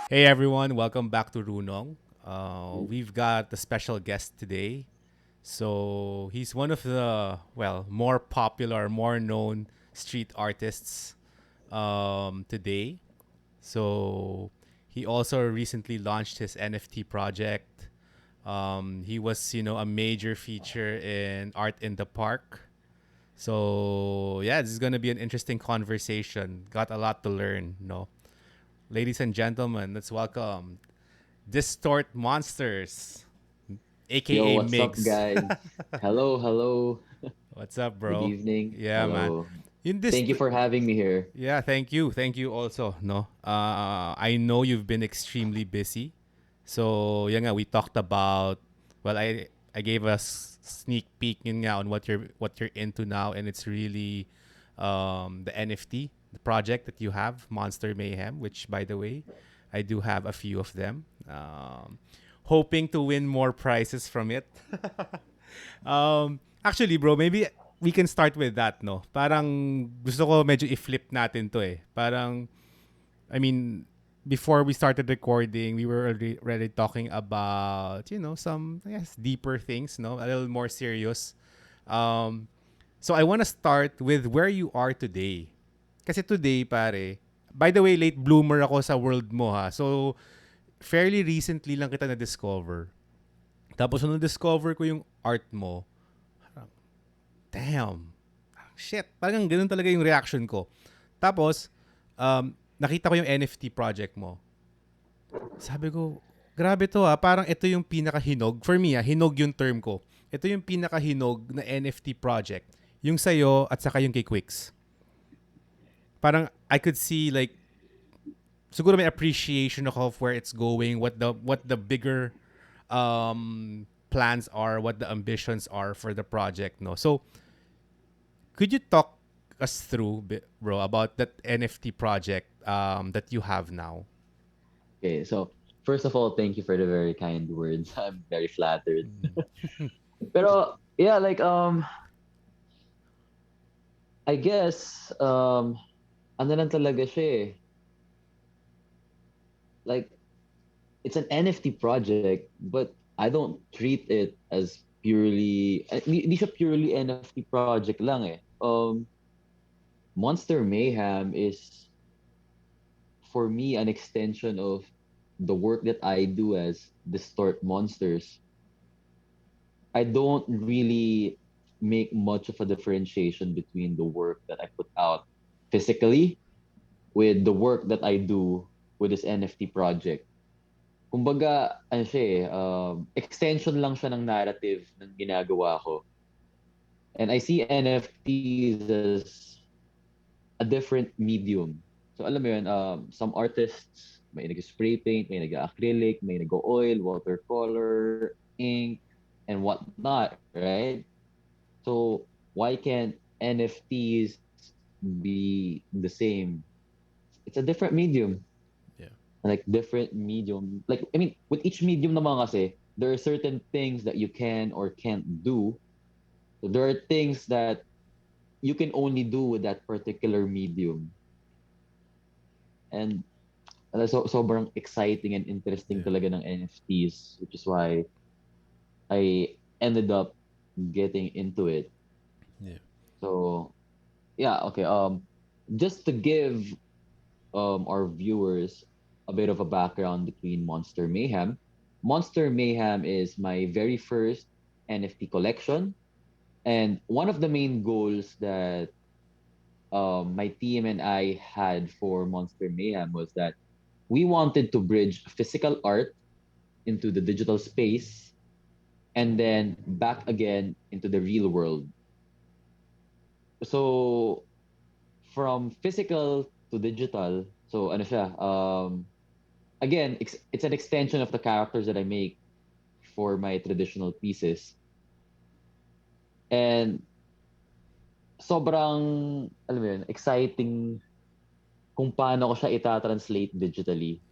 Hey everyone, welcome back to Runong. We've got a special guest today. So he's one of the more popular, more known street artists today. So he also recently launched his NFT project. He was, a major feature in Art in the Park. So yeah, this is gonna be an interesting conversation. Got a lot to learn, Ladies and gentlemen, let's welcome Distort Monsters, Yo, aka what's up, Migs. guys? Hello, hello. What's up, Good bro? evening. Yeah, man. Hello. In this, Thank you for having me here. yeah, thank you also. No, I know you've been extremely busy, so yeah, nga, we talked about. I gave us sneak peek yun nga on what you're into now, and it's really the NFT, the project that you have, Monster Mayhem, which by the way, I do have a few of them. Hoping to win more prizes from it. Actually, bro, maybe we can start with that, no? Parang gusto ko medyo i-flip natin to eh. Parang, I mean, before we started recording, we were already talking about, some, I guess, deeper things, no? A little more serious. Um, so I want to start with where you are today. Kasi today, pare, by the way, late bloomer ako sa world mo ha. So, fairly recently lang kita na-discover. Tapos nung discover ko yung art mo, damn, shit, parang ganun talaga yung reaction ko. Tapos, nakita ko yung NFT project mo. Sabi ko, grabe to ha, parang ito yung pinakahinog. For me hinog yung term ko. Ito yung pinakahinog na NFT project. Yung sa'yo at saka yung kay Quicks. Parang I could see like, siguro may appreciation ako of where it's going, what the bigger plans are, what the ambitions are for the project, no? So, could you talk us through, bro, about that NFT project that you have now? Okay, so first of all, thank you for the very kind words. I'm very flattered. Pero yeah, I guess ano lang talaga siya eh. Like it's an NFT project, but I don't treat it as hindi siya purely NFT project lang eh. Monster Mayhem is for me an extension of the work that I do as Distort Monsters. I don't really make much of a differentiation between the work that I put out physically with the work that I do with this NFT project. Kumbaga, ano siya eh, extension lang siya ng narrative ng ginagawa ko. And I see NFTs as a different medium. So alam mo yun, some artists, may nag-spray paint, may nag-acrylic, may nag-oil, watercolor, ink, and whatnot, right? So why can't NFTs be the same? It's a different medium, Yeah. like different medium. Like I mean, with each medium naman kasi, there are certain things that you can or can't do. So there are things that you can only do with that particular medium. And sobrang exciting and interesting Yeah. talaga ng NFTs, which is why I ended up getting into it. Yeah. So yeah, okay. Just to give our viewers a bit of a background between Monster Mayhem. Monster Mayhem is my very first NFT collection, and one of the main goals that my team and I had for Monster Mayhem was that we wanted to bridge physical art into the digital space and then back again into the real world. So from physical to digital, so ano siya, again, it's an extension of the characters that I make for my traditional pieces. And sobrang, alam mo yun, exciting kung paano ko siya ita-translate digitally.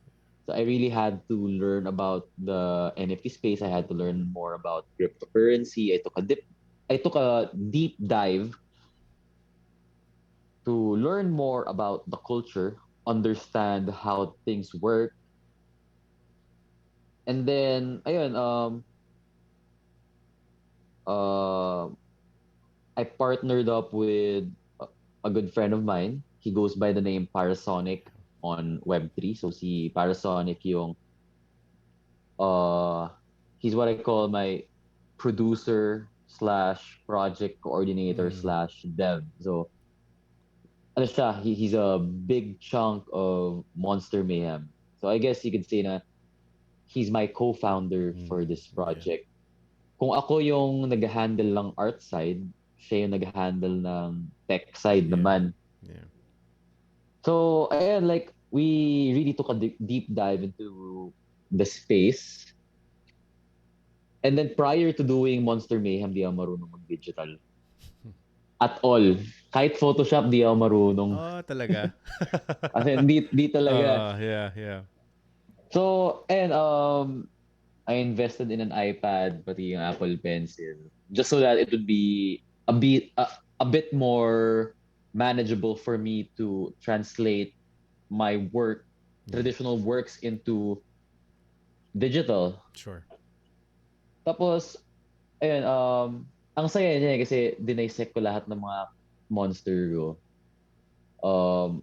So I really had to learn about the NFT space. I had to learn more about cryptocurrency. I took a deep dive to learn more about the culture, understand how things work, And then, ayun, uh, I partnered up with a, a good friend of mine. He goes by the name Parasonic on Web3. So si Parasonic yung uh he's what I call my producer slash project coordinator Mm. slash dev. So ano siya, he's a big chunk of Monster Mayhem. So I guess you could say na he's my co-founder Mm. for this Yeah. project. Kung ako yung nag-handle ng art side, siya yung nag-handle ng tech side Yeah. naman. Yeah. So, ayan, like, we really took a deep dive into the space. And then prior to doing Monster Mayhem, di ako marunong mag-digital. At all. Kahit Photoshop, di ako marunong. Oh, talaga. Kasi di talaga. Yeah, yeah. So, and I invested in an iPad, pati yung Apple Pencil, just so that it would be a bit more manageable for me to translate my work, Yeah. traditional works into digital. Sure. Tapos, ayun, ang saya niya kasi dinisect ko lahat ng mga monster ko.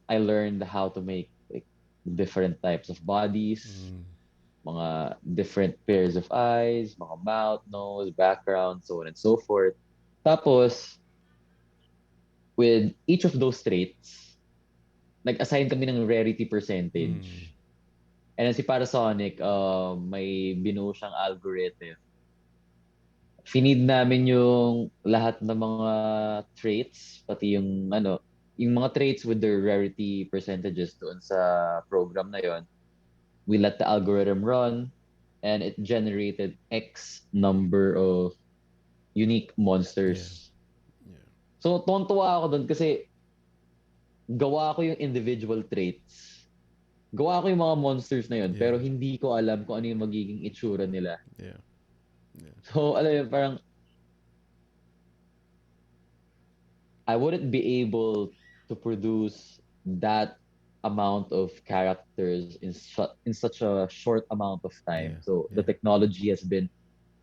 I learned how to make like different types of bodies, Mm. mga different pairs of eyes, mga mouth, nose, background, so on and so forth. Tapos, with each of those traits, nag-assign kami ng rarity Mm. percentage. And then si Parasonic, may binuo siyang algorithm. Feed namin yung lahat ng mga traits, pati yung mga traits with their rarity percentages doon sa program na yon. We let the algorithm run and it generated X number of unique Yeah. monsters. Yeah. So, tontuwa ako doon kasi gawa ko yung individual traits. Gawa ko yung mga monsters na yun, Yeah. pero hindi ko alam kung ano yung magiging itsura nila. Yeah. Yeah. So, alam mo, parang I wouldn't be able to produce that amount of characters in such a short amount of time. Yeah. So, the Yeah. technology has been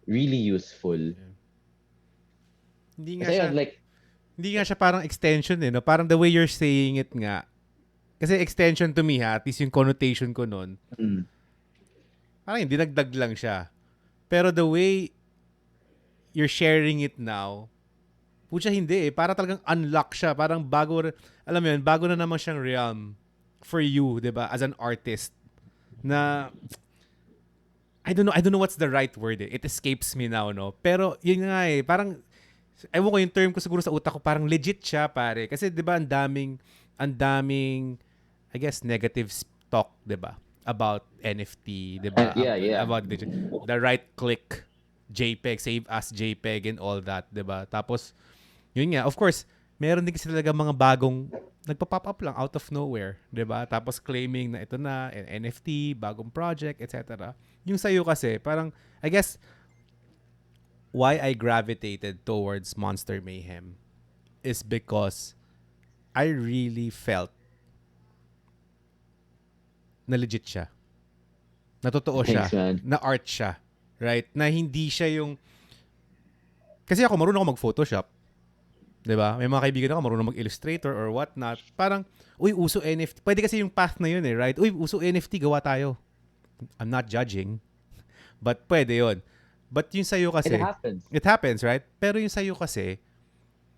really useful. Yeah. Hindi nga Kasi siya yun, like, hindi nga siya parang extension eh, no? Parang the way you're saying it nga. Kasi extension to me ha, at least yung connotation ko nun, mm, parang hindi nagdag lang siya. Pero the way you're sharing it now, pucha hindi eh. Para talagang unlock siya. Parang bago, alam mo yun, bago na naman siyang realm for you, di ba? As an artist. Na, I don't know what's the right word eh. It escapes me now, no? Pero, yun nga eh. Parang, ewan ko yung term ko siguro sa utak ko, parang legit siya, pare. Kasi, di ba, ang daming, I guess, negative talk, di ba? About NFT, di ba? yeah, yeah. About the right click, JPEG, save as JPEG and all that, di ba? Tapos, yun nga, of course, meron din kasi talaga mga bagong nagpa-pop up lang out of nowhere, 'di ba? Tapos claiming na ito na NFT, bagong project, etc. Yung sa'yo kasi, parang I guess why I gravitated towards Monster Mayhem is because I really felt na legit siya. Na totoo Thanks, siya. man. Na art siya. Right? Na hindi siya yung... Kasi ako marunong ako mag-Photoshop. 'Di ba? May mga kaibigan ako marunong mag-Illustrator or what not. Parang, uy, uso NFT. Pwede kasi yung path na yun eh, right? Uy, uso NFT, gawa tayo. I'm not judging. But pwede yun. But yung sa'yo It kasi, happens. it happens, right? Pero yung sa'yo kasi,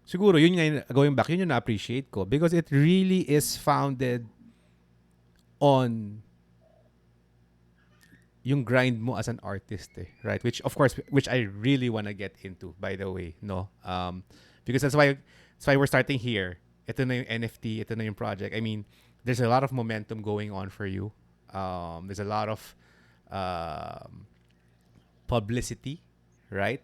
siguro yun nga yung, going back, yun yung na-appreciate ko. Because it really is founded on yung grind mo as an artist eh, right? Which of course, which I really wanna get into, by the way, no? Because that's why we're starting here. Ito na yung NFT, ito na yung project. I mean, there's a lot of momentum going on for you. There's a lot of um, publicity, right?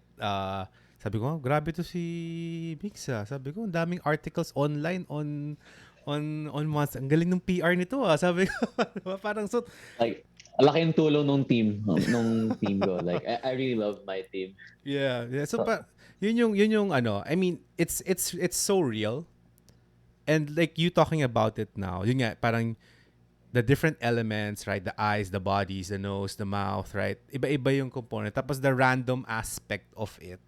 Sabi ko, grabe to si Migs ah. Sabi ko, ang daming articles online on months. Ang galing ng PR nito ah. Sabi ko, parang so, Like, laki yung tulong nung team ko. Like, I really love my team. yeah, yeah. So So, pa yun yung ano, I mean, it's so real. And like you talking about it now, yun nga, parang the different elements, right? The eyes, the bodies, the nose, the mouth, right? Iba-iba yung component. Tapos the random aspect of it.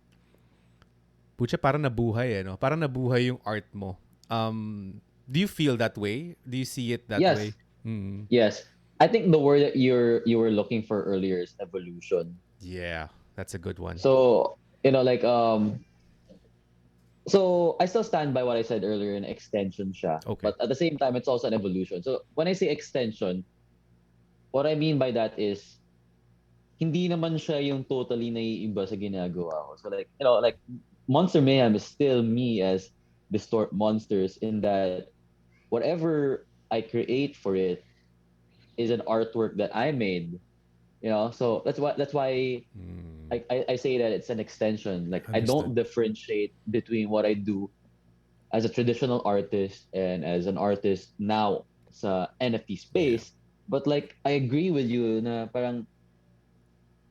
Pucha, parang nabuhay no? Parang nabuhay yung art mo. Do you feel that way? Do you see it that Yes, way? Mm. yes. I think the word that you were looking for earlier is evolution. Yeah, that's a good one. So, like so I still stand by what I said earlier in extension siya. Okay. But at the same time, it's also an evolution. So when I say extension, what I mean by that is hindi naman siya yung totally naiiba sa ginagawa ko. So like, like Monster Mayhem is still me as Distort Monsters in that whatever I create for it is an artwork that I made. So that's why Mm. I say that it's an extension. Like I Understood. don't differentiate between what I do as a traditional artist and as an artist now sa NFT Yeah. space. But like I agree with you na parang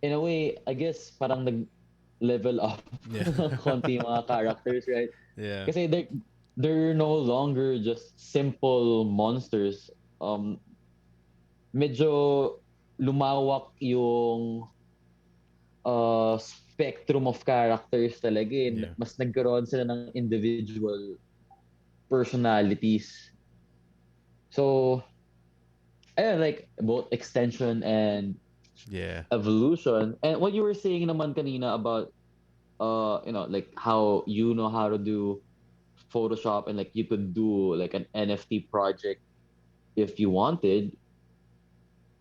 in a way, I guess parang nag-level up Yeah. konti yung mga characters, right? Yeah. Kasi they're no longer just simple monsters. Medyo lumawak yung spectrum of characters talaga eh. Yeah. Mas nagkaroon sila ng individual personalities. So, ayun, like both extension and Yeah. evolution. And what you were saying naman kanina about like how you know how to do Photoshop and like you could do like an NFT project if you wanted.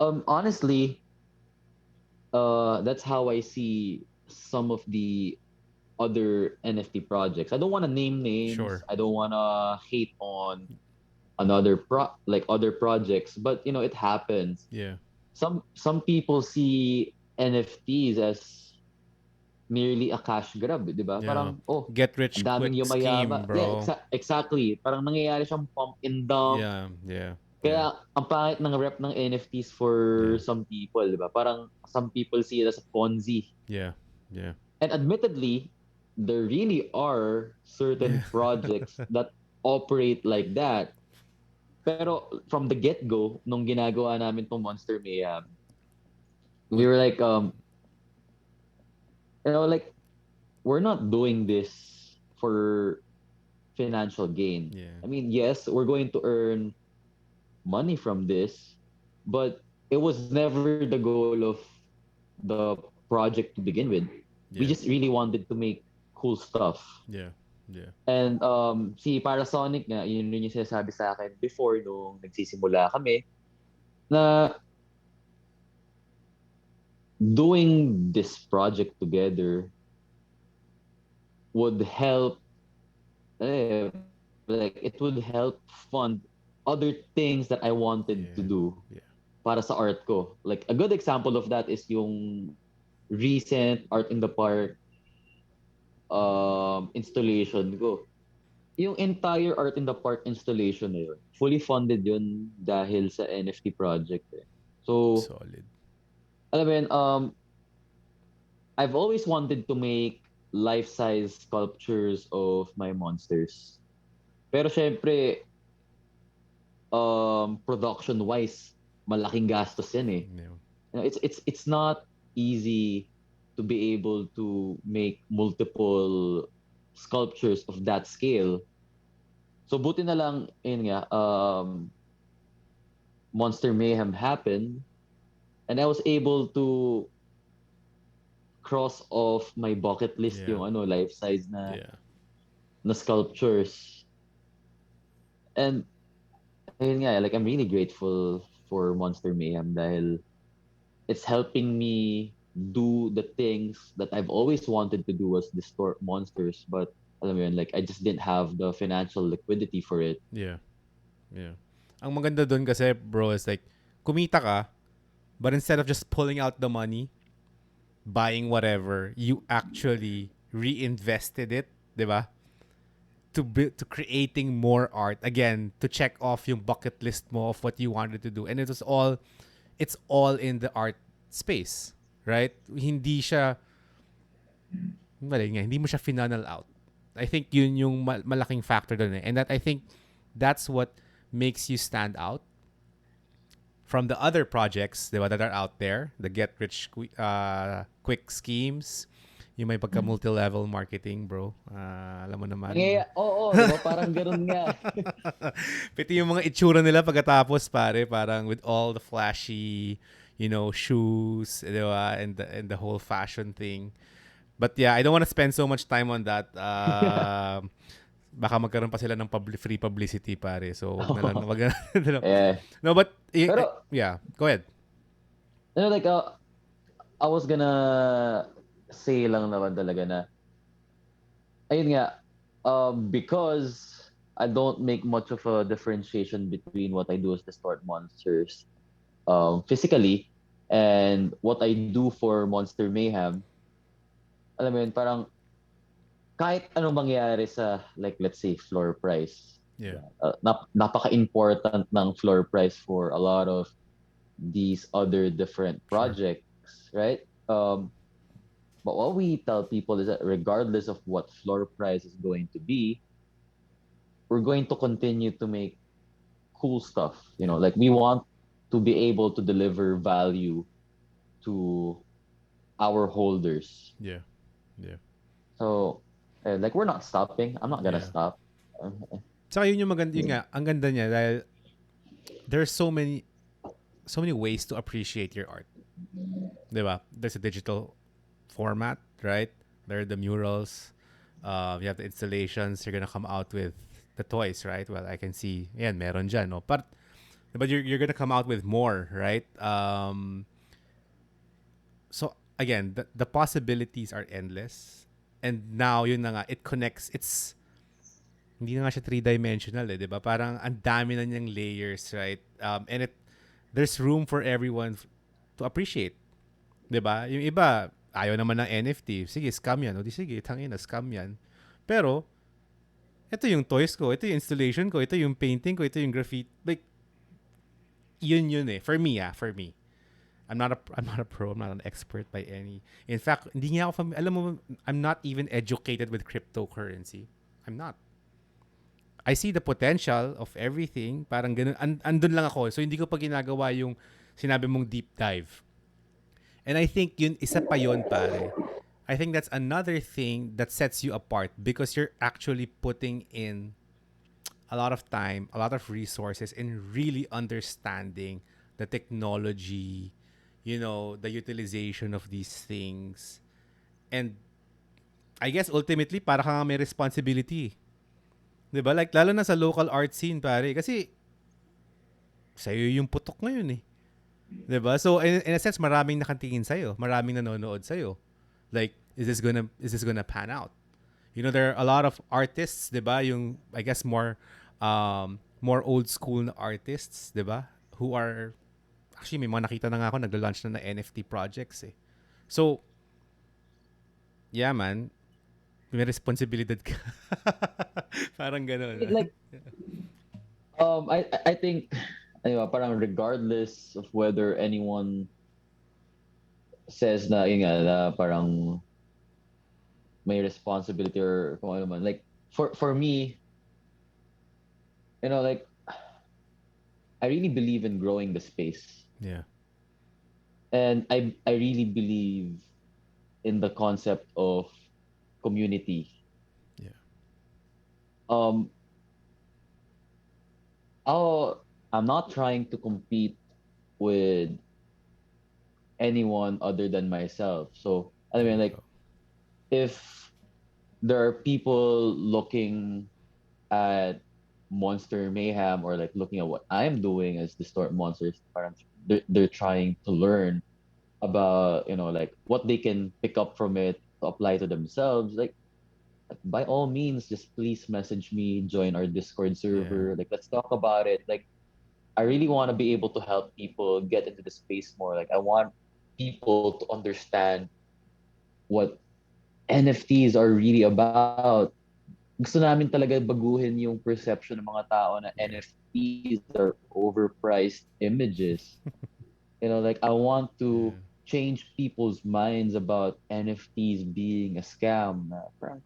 Honestly, that's how I see some of the other NFT projects. I don't want to name names. Sure. I don't want to hate on another like other projects, but it happens. Yeah. Some people see NFTs as merely a cash grab, 'di ba? Yeah. Parang Get ang rich daming quick scheme, yumayama. Yeah, bro. exactly. Parang nangyayari siyang pump and dump. Yeah. Yeah. Yeah. Kaya ang pangit ng rep ng NFTs for Yeah. some people, 'di ba? Parang some people see it as a Ponzi. Yeah. Yeah. And admittedly, there really are Yeah. certain projects that operate like that. Pero from the get-go, nung ginagawa namin tong Monster Mayhem, we What? were like, like, we're not doing this for financial gain. Yeah. I mean, yes, we're going to earn money from this, but it was never the goal of the project to begin with. We Yeah. just really wanted to make cool stuff. Yeah. Yeah. And si Parasonic nga, yun rin yung sinasabi sa akin before nung nagsisimula kami, na doing this project together would help, like, it would help fund other things that I wanted to Yeah. do Yeah. para sa art ko. Like, a good example of that is yung recent Art in the Park installation ko. Yung entire Art in the Park installation na yun, fully funded yun dahil sa NFT project eh. So, Solid. alam mo yun, I've always wanted to make life-size sculptures of my monsters. Pero syempre, production-wise, malaking gastos yan eh. Yeah. It's not easy to be able to make multiple sculptures of that scale. So buti na lang, yun nga, Monster Mayhem happened and I was able to cross off my bucket list Yeah. yung life size Yeah. na sculptures. And ayun nga, like I'm really grateful for Monster Mayhem dahil it's helping me do the things that I've always wanted to do as Distort Monsters, but alam mo yun, like I just didn't have the financial liquidity for it. Yeah. Yeah. Ang maganda dun kasi, bro, is like, kumita ka, but instead of just pulling out the money, buying whatever, you actually reinvested it, di ba? To creating more art. Again, to check off yung bucket list mo of what you wanted to do. And it's all in the art space. Right? Hindi siya, hindi mo siya final out. I think yun yung malaking factor dun eh. And that I think that's what makes you stand out from the other projects, di ba, that are out there, the get rich quick schemes, yung may pagka multi-level marketing, bro. Alam mo naman. Oo, di ba? Parang ganun nga. Pati yung mga itsura nila pagkatapos, pare, parang with all the flashy, shoes, di ba, and the whole fashion thing. But yeah, I don't want to spend so much time on that. Baka magkaroon pa sila ng free publicity, pare. So, wag na lang. Wag na, Eh, no, but, pero, yeah, go ahead. like, I was gonna say lang naman talaga na, ayun nga, because I don't make much of a differentiation between what I do as Distort Monsters physically and what I do for Monster Mayhem. Alam mo yun, parang kahit anong mangyari sa, like, let's say, floor price. Yeah, Napaka-important ng floor price for a lot of these other different sure. projects, right? But what we tell people is that regardless of what floor price is going to be, we're going to continue to make cool stuff. Yeah, Like we want to be able to deliver value to our holders. yeah, yeah, So, like we're not stopping. I'm not gonna yeah. stop. Saka yun yung maganda, yun nga, ang ganda niya dahil there's so many ways to appreciate your art. Diba? There's a digital format, right? There are the murals. You have the installations. You're gonna come out with the toys, right? Well, I can see, yan, meron dyan, no? But you're gonna come out with more, right? So again, the possibilities are endless. And now, yun na nga, it connects. Hindi na nga siya three-dimensional, eh, di ba? Parang ang dami na niyang layers, right? And there's room for everyone to appreciate. 'Di ba? Yung iba, ayaw naman ng NFT. Sige, scam yan. O di sige, tangina, scam yan. Pero, ito yung toys ko, ito yung installation ko, ito yung painting ko, ito yung graffiti. Like, yun eh. For me. I'm not a pro, I'm not an expert by any. In fact, hindi nga ako alam mo, I'm not even educated with cryptocurrency. I'm not. I see the potential of everything. Parang ganun. Andun lang ako. So, hindi ko pa ginagawa yung sinabi mong deep dive. And I think yun, isa pa yun, pare. I think that's another thing that sets you apart because you're actually putting in a lot of time, a lot of resources in really understanding the technology, the utilization of these things. And I guess ultimately, para ka nga may responsibility. 'Di ba? Like, lalo na sa local art scene, pare. Kasi, sa'yo yung putok ngayon eh. 'Di ba? So, in a sense, maraming nakatingin sa'yo. Maraming nanonood sa'yo. Like, is this gonna pan out? There are a lot of artists, 'di ba? Yung, I guess, more old school na artists, 'di ba? Who are, actually, may mga nakita na nga ako, nagla-launch na NFT projects eh. So, yeah, man. May responsibilidad ka. Parang gano'n. Like, I think, ano, parang regardless of whether anyone says na, yun nga, na parang may responsibility or kung ano man. Like, for me, like, I really believe in growing the space. Yeah. And I really believe in the concept of community. Yeah. I'm not trying to compete with anyone other than myself. So, I mean, like, if there are people looking at Monster Mayhem or like looking at what I'm doing as Distort Monsters, parang they're trying to learn about, like what they can pick up from it to apply to themselves. Like, by all means, just please message me, join our Discord Yeah. server. Like, let's talk about it. Like, I really want to be able to help people get into the space more. Like, I want people to understand what NFTs are really about. Gusto namin talaga baguhin yung perception ng mga tao na Yeah. NFTs are overpriced images. Like, I want to Yeah. change people's minds about NFTs being a scam. Parang,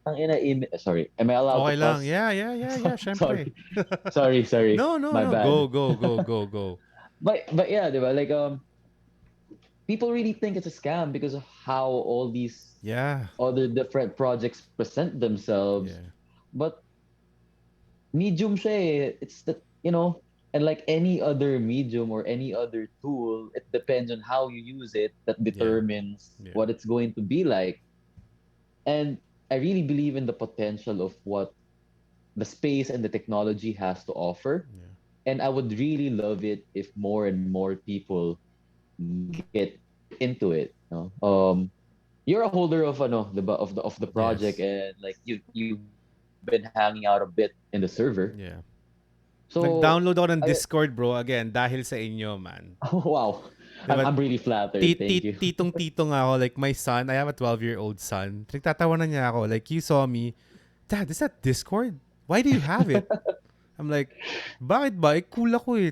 sorry, am I allowed to Okay lang. cuss? Yeah, yeah, yeah, yeah. Sorry, Syempre. sorry. No, no, My no. bad. Go, go, go, go, go. but yeah, diba? Like people really think it's a scam because of how all these Yeah. other different projects present themselves. Yeah. But medium siya eh. It's the, and like any other medium or any other tool, it depends on how you use it that Yeah. determines Yeah. what it's going to be like. And I really believe in the potential of what the space and the technology has to offer. Yeah. And I would really love it if more and more people get into it. You're a holder of of the project, Yes. and like you've been hanging out a bit in the server. Yeah. So Nag-download ako I ng Discord, bro. Again, dahil sa inyo, man. wow, I'm Diba? I'm really flattered. Thank you. Titong-tito nga ako. Like, my son, I have a 12-year-old son. Pinagtatawanan niya ako. Like, you saw me. Dad, is that Discord? Why do you have it? I'm like, bakit ba? Eh, cool ako eh.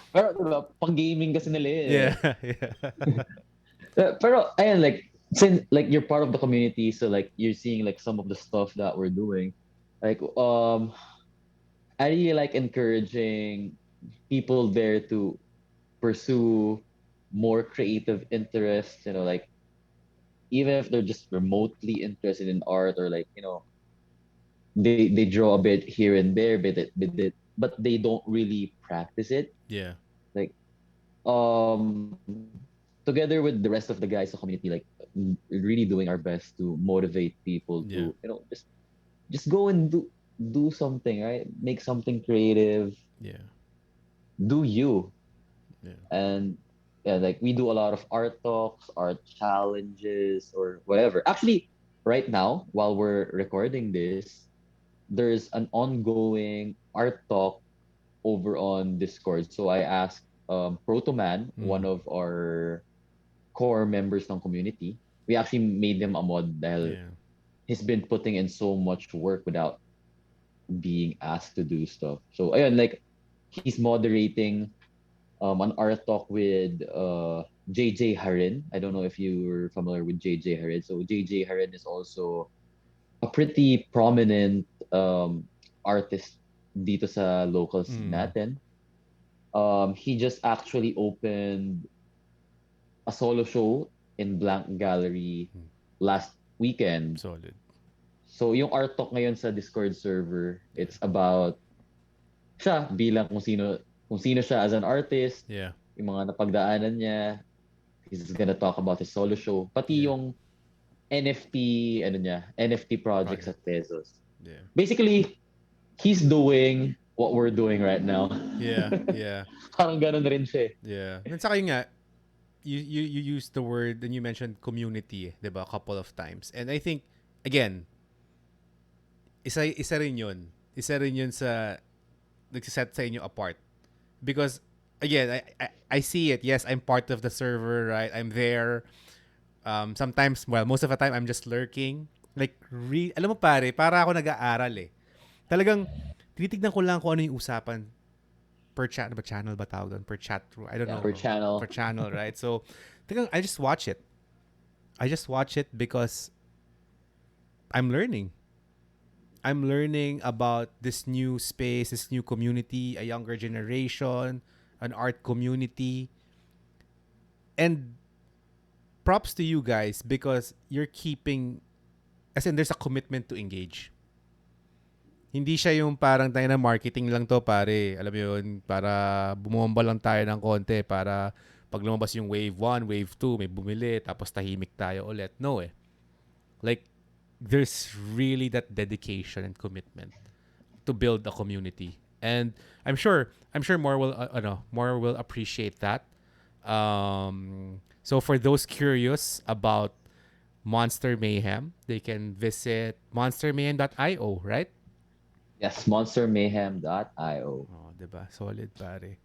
Pero diba, pang gaming kasi nila eh. Yeah, yeah. Pero ayan, like since like you're part of the community, so like you're seeing like some of the stuff that we're doing. Like I really like encouraging people there to pursue more creative interests, like even if they're just remotely interested in art, or like, they draw a bit here and there, but they don't really practice it. Yeah, Like together with the rest of the guys in the community, like really doing our best to motivate people yeah, to, just go and do something, right? Make something creative, yeah, do you. yeah. And yeah, like we do a lot of art talks, art challenges, or whatever. Actually, right now, while we're recording this, there's an ongoing art talk over on Discord. So I asked Protoman, one Mm, of our core members ng community. We actually made him a mod dahil yeah. he's been putting in so much work without being asked to do stuff. So ayun, like he's moderating an art talk with JJ Harin. I don't know if you're familiar with JJ Harin. So JJ Harin is also a pretty prominent artist dito sa local scene Mm, natin. He just actually opened a solo show in Blank Gallery mm. last weekend. Solid. So yung art talk ngayon sa Discord server, Yeah, it's about siya bilang kung sino siya as an artist, yeah, yung mga napagdaanan niya. He's gonna talk about his solo show, pati yeah. yung NFT projects Project. at Pesos. Yeah, Basically, he's doing what we're doing right now. yeah, yeah, Parang ganun rin siya eh. yeah. And saka yun nga, you used the word and you mentioned community, 'di ba, a couple of times. And I think again, isa rin 'yun. Isa rin 'yun sa nagsiset sa inyo apart. Because again, I see it. Yes, I'm part of the server, right? I'm there. Sometimes, well, most of the time I'm just lurking. Like alam mo pare, para ako nag-aaral eh. Talagang tinitignan ko lang kung ano yung usapan per chat ba channel ba tawag doon per chat room. I don't Yeah, know. per Per channel. channel, right? So, talagang I just watch it. I just watch it because I'm learning. I'm learning about this new space, this new community, a younger generation, an art community. And props to you guys because you're keeping, as in there's a commitment to engage. Hindi siya yung parang tayo na marketing lang to pare. Alam mo yun, para bumomba lang tayo ng konti para pag lumabas yung wave 1, wave 2, may bumili, tapos tahimik tayo ulit. No eh. Like, there's really that dedication and commitment to build a community. And I'm sure more will appreciate that. So for those curious about Monster Mayhem, they can visit monstermayhem.io, right? Yes, monstermayhem.io. Oh, 'di ba? Solid pare.